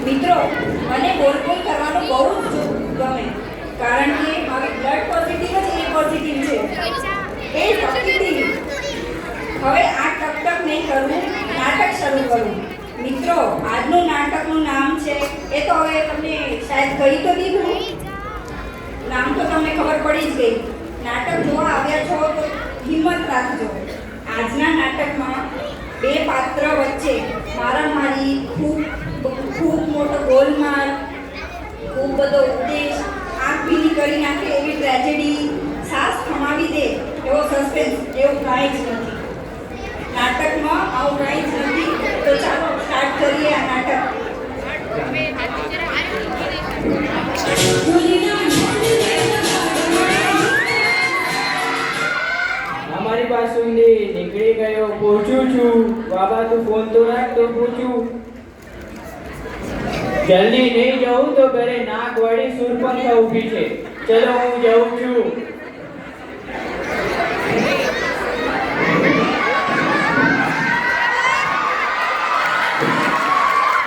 મિત્રો, મને બોલબોલ કરવાનું બહુ જ ગમે, કારણ કે મારું બ્લડ પોઝિટિવ જ એ પોઝિટિવ છે. એ પોઝિટિવ. હવે આ ટક નહીં કરવું, નાટક શરૂ કરું. મિત્રો, આજનું નાટકનું નામ છે, એ તો હવે તમને શાયદ કહી તો દીધું, નામ તો તમને ખબર પડી જ ગઈ. નાટક જોવા આવ્યા છો તો હિંમત રાખજો. આજના નાટકમાં બે પાત્ર વચ્ચે મારામારી, ખૂબ મોટો ગોલમાલ, ખૂબ બધો ઉદ્દેશ, આંખ ભીની કરી નાખે એવી ટ્રેજેડી, સાસ થમાવી દે એવો સસ્પેન્સ, એવું કાંઈ જ નથી. નાટકમાં આવું કાંઈ જ નથી. તો ચાલો સ્ટાર્ટ કરીએ આ નાટક. અમારી પાસુંદી નીકળી ગયો, પહોંચું છું. બાબા તું ફોન તો રાખ તો પૂછું. જલ્દી નહીં જાઉં તો ઘરે નાક વાળી સુરપંખા ઊભી છે. ચલો હું જાઉં છું.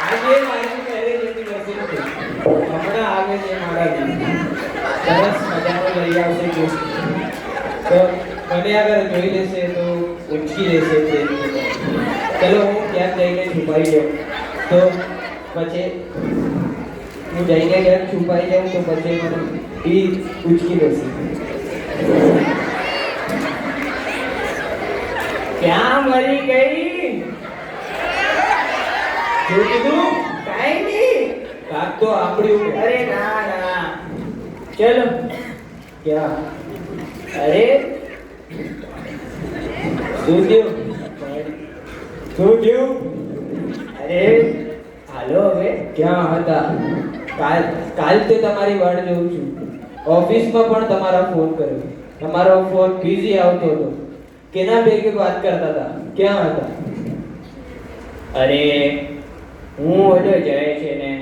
આજે મારી ઘરે જેવી રસી છે. હમણાં આવે છે મારા સરસ મજાનો લઈ આવશે ગિફ્ટ. તો મને અગર જોઈ લેશે તો ઉચકી લેશે. ચલો હું ક્યાંક જઈને છુપાઈ જાઉં. તો પછી હું જઈને ક્યાંક છુપાઈ જાઉં તો પછી મને એ ઉચકી લેશે. ક્યાં મરી ગઈ? શું કીધું? કાંઈ નહીં. કાક તો આપણી. અરે ના ના, ચલો. ક્યાં? અરે શું થયું? અરે હાલો, હવે ક્યાં હતા? કાલ તો તમારી વાટ જોઉં છું. ઓફિસમાં પણ તમારા ફોન કર્યો, તમારો ફોન બિઝી આવતો હતો. કેના ભેગે વાત કરતા હતા? ક્યાં હતા? અરે હું ઓલો જય છે ને,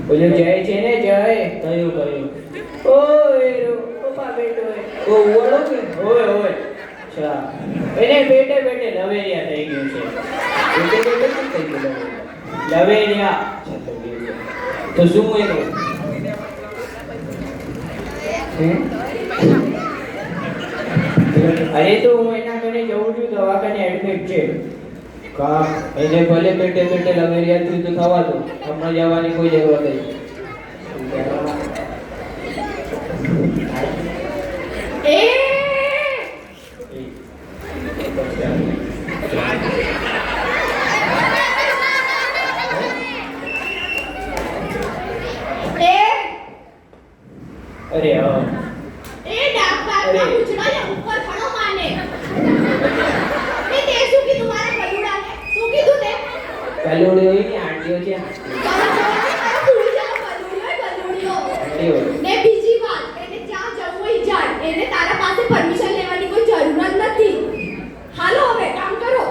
ઓલો જય છે ને, જય. કયું? ઓય પપ્પા બેટો. ઓ ઓળો કે? ઓય અચ્છા. એને બેટે લવેરિયા થઈ ગયું છે. બેટે શું થઈ ગયું? લવેરિયા તો શું એનું? અરે તો હું એના ઘરે જઉં છું, દવાખાને એડમિટ છે. કા એને ભલે બેટે લવેરિયા થયું તો થવા દો. હમણાં જવાની કોઈ જરૂર નથી. अरे हाँ ए डाकबाज का पूछना या ऊपर खड़ो माने ए देसु की तुम्हारे कलुड़ा है सु की तू दे कलुड़ियो ही नहीं आंटियो છે ને બીજી વાત, એને જ્યાં જવું હોય જાય. એને તારા પાસે પરમિશન લેવાની કોઈ જરૂર જ નથી. હાલો હવે કામ કરો.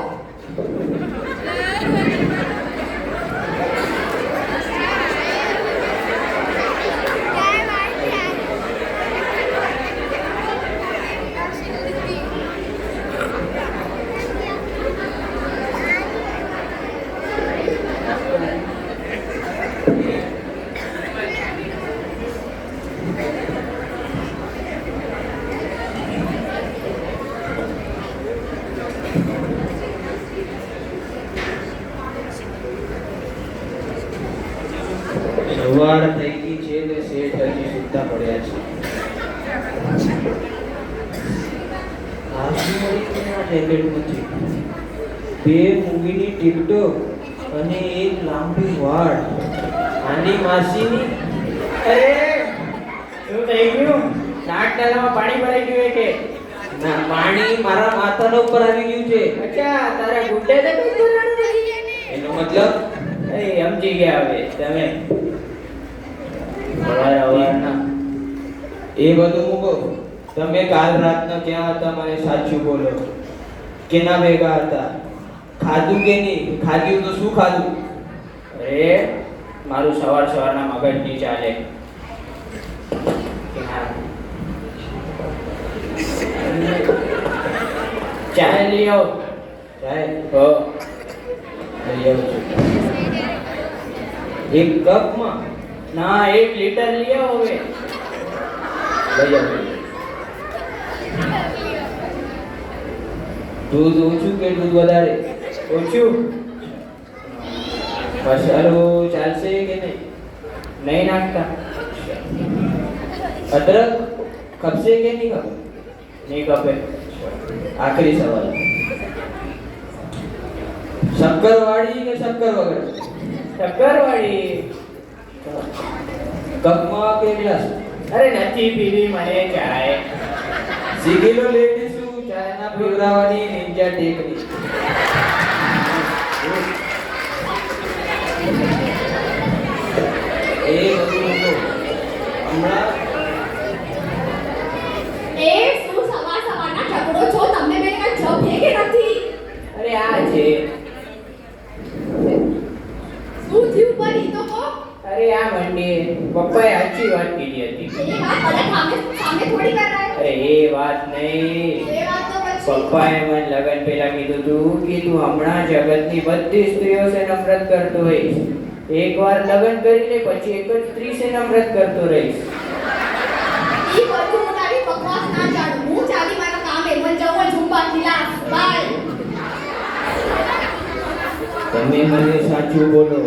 સવાર થઈ ગઈ છે ને શેઠ હજી સુતા પડ્યા છે. આજની મારી ટેલેન્ટ નથી. બે મૂવીની ટિકટો અને એક લાંબી વાળ. આની માસીની. અરે શું થઈ ગયું? નાટડાલામાં પાણી ભરાઈ ગયું કે? ના, પાણી મારા માથાના ઉપર આવી ગયું છે. અચ્છા, તારા ગુડ્ડે તો કઈ કરવાનું નથી. એનો મતલબ સમજી ગયા હવે તમે. અવારના એ બધું મૂકો. તમે કાલ રાતના ક્યાં હતા? મને સાચું બોલો. કેના ભેગા હતા? ખાધું કે નહીં? ખાધું તો શું ખાધું? અરે મારું સવારના મગજ નહીં ચાલે. ચાય લઈ આવો. ચાય લઈ આવું છું. એક કપમાં ના 1 લીટર લઈ આવો હવે. લઈ આવો. દૂધ ઓછું કે દૂધ વધારે? ઓછું. મસાલો ચાલશે કે નહીં? નહીં નાખતા. અદરક ખપશે કે નહીં ખપે? નહીં ખપે. આખરી સવાલ, શક્કર વાળી કે શક્કર વગર? શક્કર વાળી. કપમાં કે ગ્લાસ? અરે નથી પીવી મને ચાય. સિગીલો લેડી શું ચાય ના પીવડાવવાની નિંજા ટેકની. એ બધું મૂકો. હમણાં એ શું સવારના ઝઘડો છો? તમને બેને કાંઈ જપ છે કે નથી? અરે આ છે. શું થયું પણ ઈ તો કહો. અરે આ મંડી પપ્પાએ સાચી વાત કીધી હતી. એ વાત મને સામે થોડી કરાય. અરે એ વાત નહીં. એ વાત તો પછી પપ્પાએ મને લગન પહેલા કીધું તું કે તું હમણાં જગતની બધી સ્ત્રીઓ છે નફરત કરતો રહીશ. એકવાર લગન કરી લે પછી એક જ સ્ત્રી છે નફરત કરતો રહીશ. ઈ બધું હું તારી બકવાસ ના જાણું. હું ચાલી મારા કામે મન જવું ઝુંબા ખીલાસ. બાય. તમે મને સાચું બોલો.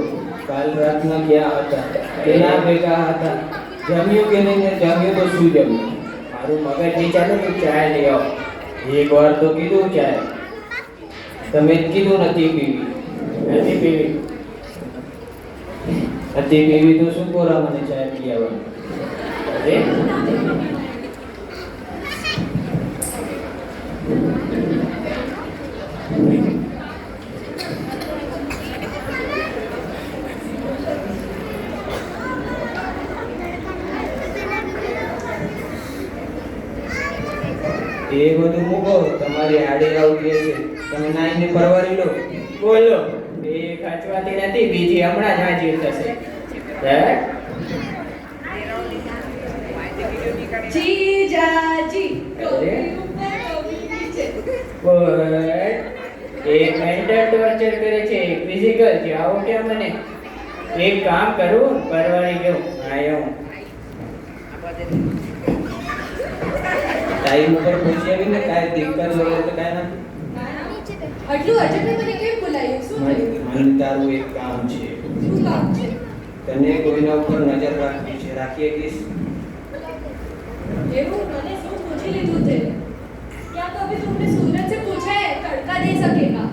કાલ રાતના ક્યાં હતા? કેના ભેગા હતા? જમ્યું કે નહીં? ને જમ્યું તો શું જમ્યું? મારું મગજ નહીં ચાલે તો ચાય લઈ આવો. એક વાર તો કીધું ચાય. તમે જ કીધું નથી પીવી. નથી પીવી. નથી પીવી તો શું કોરા મને ચાય પી આવવાનું? અરે એ બધું મૂકો. તમારી આડી આવતી હશે. તમે નાઈને પરવારી લો. બોલો. એ ખાચવાતી નથી. બીજી હમણાં જ હાજર થશે. જીજાજી અરે. કવિ નીચે. એક મેન્ટલ ટોર્ચર કરે છે, એક ફિઝિકલ છે. આવો કે મને એક કામ કરું, પરવારી ગયો. આયો ટાઈમ ઉપર પહોંચી આવીને કાંઈ દિક્કત હોય તો કાંઈ નથી. આટલું અર્જન્ટ મને કેમ બોલાયું? શું થયું? મને તારું એક કામ છે. શું કામ છે? તને કોઈના ઉપર નજર રાખવી છે. રાખીએ કે એવું મને શું પૂછી લીધું थे? क्या कभी तुमने सूरज से पूछा है तड़का दे सकेगा?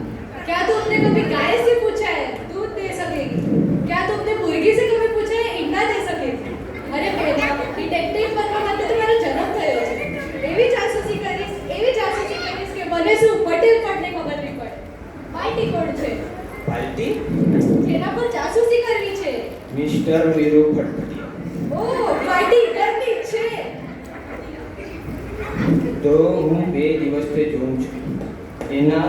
क्या तुमने कभी गाय से पूछा है दूध दे सकेगी? क्या तुमने मुर्गी से कभी पूछा है अंडा दे सकेगी? अरे बेटा डिटेक्टिव बनવા માટે તમારો જન્મ થયો છે. એવી જાસૂસી કરીશ કે મને શું પટેલ પડને ખબર નહીં પડે. પાર્ટી કોણ છે? પાર્ટી જેના પર જાસૂસી કરવી છે. મિસ્ટર વીરુ ફટફટિયા. ઓ પાર્ટી ઇધરની જ છે. તો હું 2 દિવસથી જોઉં છું. એના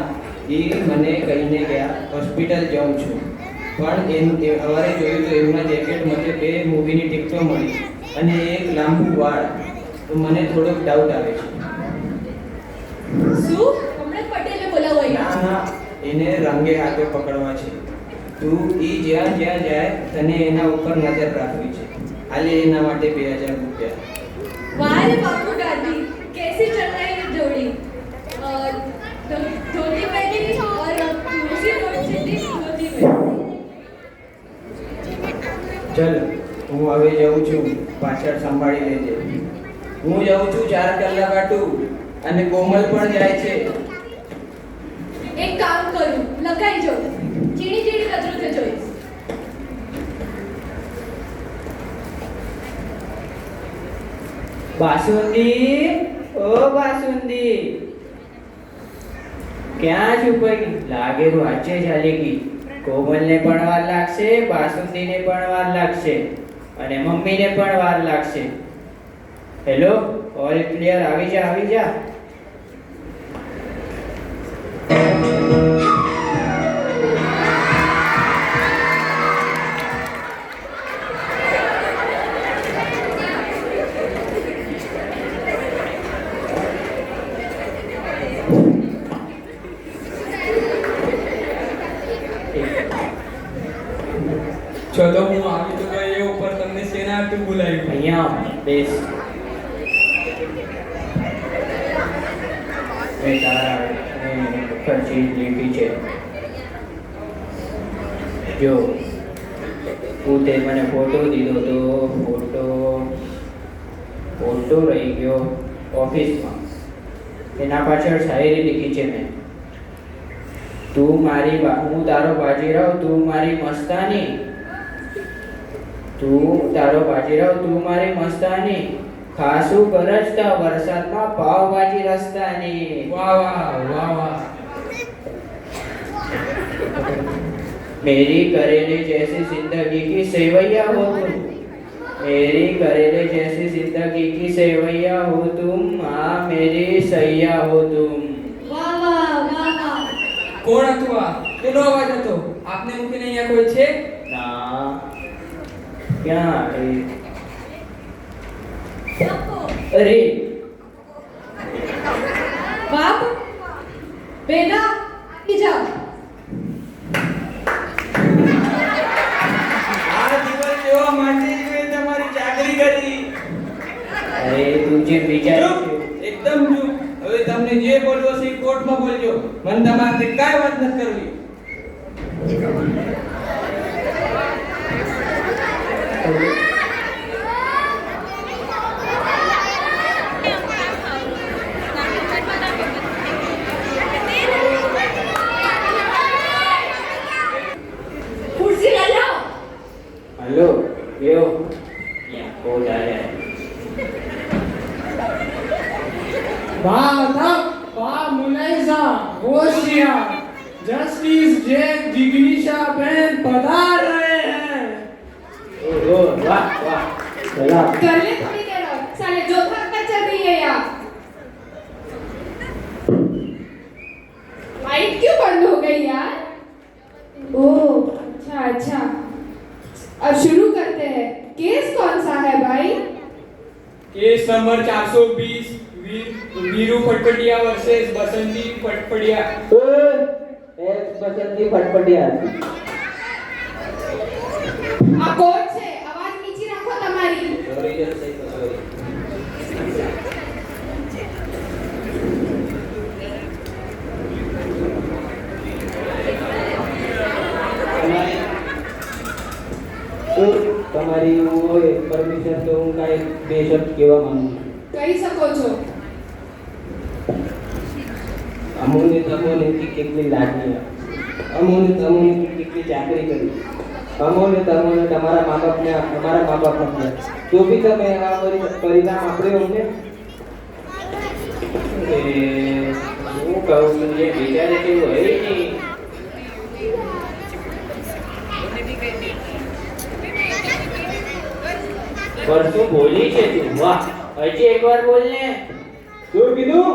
એ મને કહીને ગયા હોસ્પિટલ જાઉં છું. પણ સવારે જોયું તો એમના જેકેટમાંથી 2 મૂવીની ટિકિટો મળી અને એક લાંબુ વાળ. તો મને થોડોક ડાઉટ આવે છે. શું હમણાં પટેલને બોલાવો ના અહીંયા. ના, એને રંગે હાથે પકડવા છે. તું જ્યાં જ્યાં જાય તને એના ઉપર નજર રાખવી છે. હાલે એના માટે 2000 રૂપિયા. वाह रे बापू दादी कैसी चल रही है जोड़ी? धोती पहनी और दूसरी धोती पहनी. ચલ હું હવે જાઉં છું. પાછળ સંભાળી લેજે. હું જાઉં છું 4 કલાક આટું અને કોમલ પણ જાય છે. एक काम करूं લખાઈ જો ચીણી ચીણી કચરો છે જોઈશ. બાસુંદી, ઓ બાસુંદી, ક્યાં છુપાઈ ગઈ? લાગે વાંચે ચાલી ગઈ. કોમલને પણ વાર લાગશે, બાસુંદીને પણ વાર લાગશે અને મમ્મીને પણ વાર લાગશે. હેલો, ઓલ ક્લિયર, આવી જા આવી જા. છો તો હું આવી તો ગયો ઉપર તમને શેના હાટુ બોલાવ્યું? અહીંયા બેસ. મેં તારા ચીજ લીધી છે. જો તું તે મને ફોટો દીધો તો ફોટો રહી ગયો ઓફિસમાં. એના પાછળ શાયરી લીધી છે મેં. હું તારો બાજીરાવ, તું મારી મસ્તાની. તું મારી મસ્તાની. ખાસું ગરજતા વરસાદમાં પાવભાજી રસ્તાની. વાહ વાહ વાહ વાહ. मेरी करेले जैसी जिंदगी की सेवैया हो तुम. मेरी करेले जैसी जिंदगी की सेवैया हो तुम. हाँ मेरी सैया हो तुम. વાહ વાહ વાહ વાહ. કોણ હતું આ? કેનો અવાજ હતો? આપને મૂકીને અહીંયા કોઈ છે? ના ક્યાં બાપુ, અરે બાપ બેટા આપી જાઓ. આ દિવસ જેવા માટે જ મેં તમારી ચાકરી કરી. અરે તું જે વિચાર્યું ચૂપ, એકદમ ચૂપ. હવે તમને જે બોલવો છે એ કોર્ટમાં બોલજો. મને તમારાથી કાંઈ વાત નથી કરવી. ખુરશી લઈ આવો. हेलो यो या कोड आया है. बा मुलायजा होशियार जस्टिस जे जिग्नीशा बहन पधार रहे हैं. ओहो वाह वाह सलाम. कर ले थोड़ी देर और. साले जो भागना चल रही है यार. लाइट क्यों बंद हो गई यार? ओह अच्छा अच्छा. अब शुरू करते हैं. केस कौन सा है भाई? केस नंबर 420 वीरू फटफटिया वर्सेस बसंती फटफटिया. एक बसंती फटफटिया. આ કોર્ટ છે. અવાજ નીચી રાખો તમારી. सॉरी सही सॉरी. તમારી પરમિશન તો હું કાંઈ બે શબ્દ કહેવા માંગુ છું. કહી શકો છો. અમોને તમોને કેટલી લાગણી, અમોને તમોને કેટલી ચાકરી કરી, અમોને તમોને તમારા મા બાપને અમારા મા બાપ આપ્યા, તો બી તમે આ પરિણામ આપ્યું અમને. હું કહું છું જે વિચારે તેવું હોય નહીં. પર શું બોલી છે તું? વાહ, હજી એકવાર બોલ ને. શું કીધું?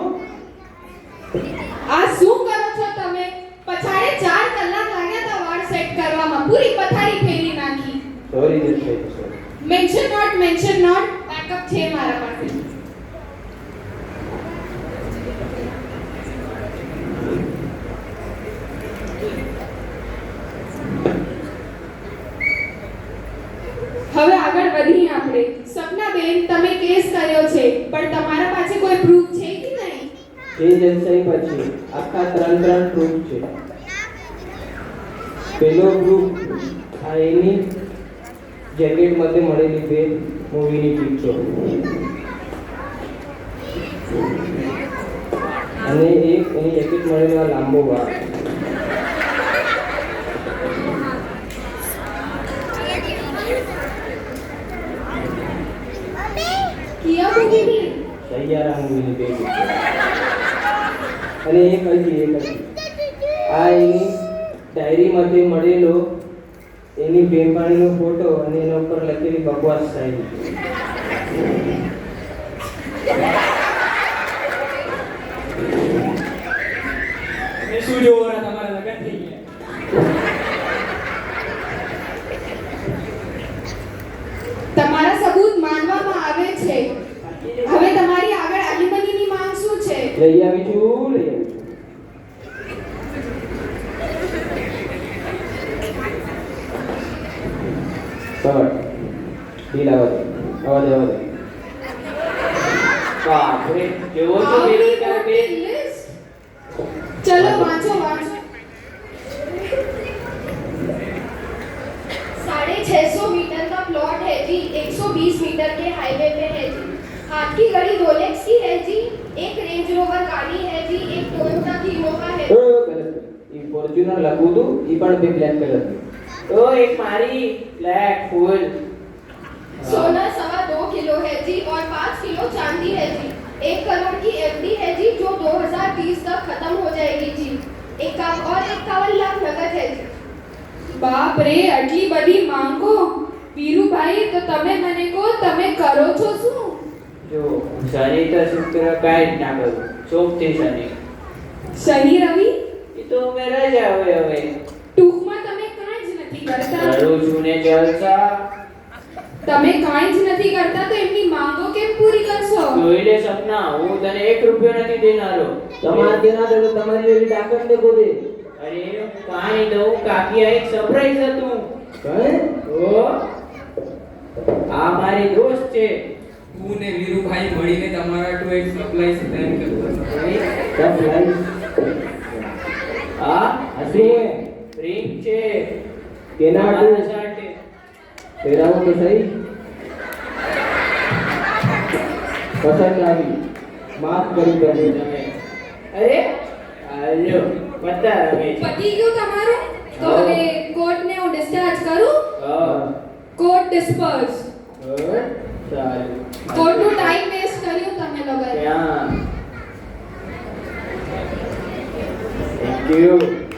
આ શું કરો છો તમે? પછાડે 4 કલાક લાગ્યા તા વાળ સેટ કરવામાં. પૂરી પથારી ફેરી નાખી. Sorry sorry. Mention not backup છે મારા પાસે. હવે આગળ વધીએ આપણે. સપનાબેન, તમે કેસ કર્યો છે પણ તમારા પાસે કોઈ પ્રૂફ છે કે નહીં? એ જલસાઈ પછી આખા 3 પ્રૂફ છે. પહેલો પ્રૂફ આ એની જેકેટ मध्ये મળેલી બે મૂવીની પિક્ચર, અને એક એની જેકેટ મળેલો આ લાંબો વાળ. કિયા મૂવીની? સૈયારા મૂવીની બે પિક્ચર. અને એક હજી આ એની ડાયરીમાંથી મળેલો એની બેનપણીનો ફોટો અને એના ઉપર લખેલી બકવાસ શાયરી. એ શું જોવાના તમારા લગન થઈ ગયા? તમારા સબૂત માનવામાં આવે છે. હવે તમારી આગળ એલિમનીની માંગ શું છે? લઈ આવી છું, લઈ આવી છું. બરાબર ડીલ આવા દે બાપરે કેવો છો બેરોજગાર બેન चलो वाँचो वाँचो 650 मीटर का प्लॉट है जी 120 मीटर के हाईवे पे है जी हाथ की घड़ी रोलेक्स की है जी एक रेंज रोवर गाड़ी है जी एक टोयोटा कीमोका है ई फॉर्च्यूनर લખું તું ઈ પણ બે પ્લાન કલર તો એક મારી બ્લેક ફૂલ सोना 2.25 किलो है जी और 5 किलो चांदी है जी 1 करोड़ की एफडी है जी जो 2030 तक खत्म हो जाएगी जी 51 लाख नगद है जी બાપ રે આટલી બધી માંગો વીરુભાઈ તો તમે મને કહો તમે કરો છો શું જો શનિ તો શુક્ર કાંઈ જ ના કરું ચોકથી શનિ શનિ રવિ એ તો અમે રજા હોય હવે ટૂંકમાં તમે કાંઈ જ નથી કરતા કરું છું ને જલસા તમે કાંઈ જ નથી કરતા તો એમની માંગો કેમ પૂરી કરશો જોઈ લે સપના હું તને 1 રૂપિયો નથી દેનારો તમારે દેના દે તમારી એવી તાકાત ને બોલે અરે કાંઈ દઉં કાકી આ એક સરપ્રાઈઝ હતું કઈ ઓ આ મારી દોસ્ત છે તું ને વીરુભાઈ મળીને તમારા ટુ એક સપ્લાય પ્લાન કરતો સરપ્રાઈઝ આ હસી રિંગ છે કેના માટે પહેરાવો તો સહી પસંદ આવી માફ કરી દે તમે અરે આલ્યો બતા રમે છે પતી ગયું તમારું તો હા. હવે કોર્ટને હું ડિસ્ચાર્જ કરું હા કોર્ટ ડિસ્પર્સ ચાલ કોર્ટનો ટાઈમ વેસ્ટ કર્યું તમે લોકોએ ત્યાં થેન્ક યુ